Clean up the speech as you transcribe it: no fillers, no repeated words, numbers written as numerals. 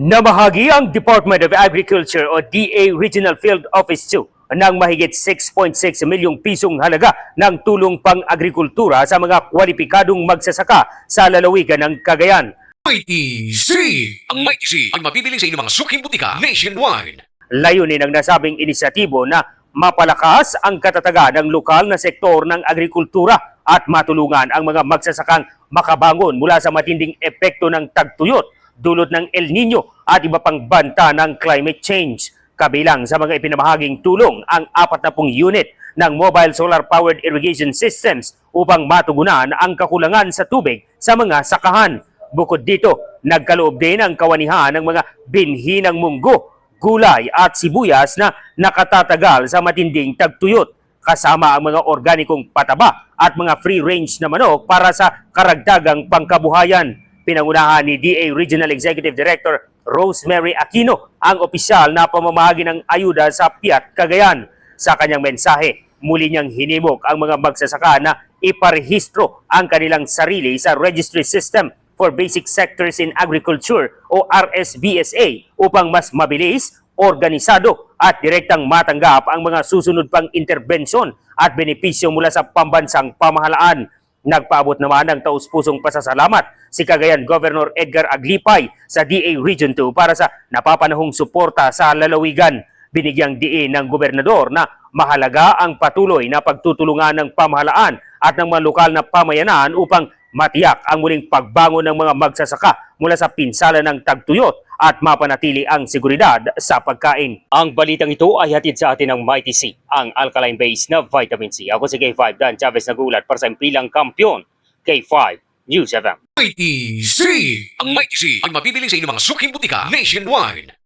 Namahagi ang Department of Agriculture o DA Regional Field Office 2 ng mahigit 6.6 milyong pisong halaga ng tulong pang-agrikultura sa mga kwalipikadong magsasaka sa lalawigan ng Cagayan. Mighty C! Ang Mighty C ay mabibili sa inyong mga suking butika nationwide. Layunin ng nasabing inisyatibo na mapalakas ang katatagan ng lokal na sektor ng agrikultura at matulungan ang mga magsasakang makabangon mula sa matinding epekto ng tagtuyot, dulot ng El Nino at iba pang banta ng climate change. Kabilang sa mga ipinamahaging tulong ang 40 unit ng mobile solar-powered irrigation systems upang matugunan ang kakulangan sa tubig sa mga sakahan. Bukod dito, nagkaloob din ang kawanihan ng mga binhi ng munggo, gulay at sibuyas na nakatatagal sa matinding tagtuyot, kasama ang mga organikong pataba at mga free-range na manok para sa karagdagang pangkabuhayan. Pinangunahan ni DA Regional Executive Director Rosemary Aquino ang opisyal na pamamahagi ng ayuda sa Piat, Cagayan. Sa kanyang mensahe, muli niyang hinimok ang mga magsasaka na iparehistro ang kanilang sarili sa Registry System for Basic Sectors in Agriculture o RSBSA upang mas mabilis, organisado at direktang matanggap ang mga susunod pang interbensyon at benepisyo mula sa pambansang pamahalaan. Nagpaabot naman ng taus-pusong pasasalamat si Cagayan Governor Edgar Aglipay sa DA Region 2 para sa napapanahong suporta sa lalawigan. Binigyang diin ng gobernador na mahalaga ang patuloy na pagtutulungan ng pamahalaan at ng mga lokal na pamayanan upang matiyak ang muling pagbangon ng mga magsasaka mula sa pinsala ng tagtuyot at mapanatili ang seguridad sa pagkain. Ang balitang ito ay hatid sa atin ng Mighty C, ang alkaline base na vitamin C. Ako si K5 Dan Chavez nagulat para sa impilang kampyon, K5 News FM. Mighty C! Ang Mighty C ay mabibili sa inyong mga suking butika nationwide.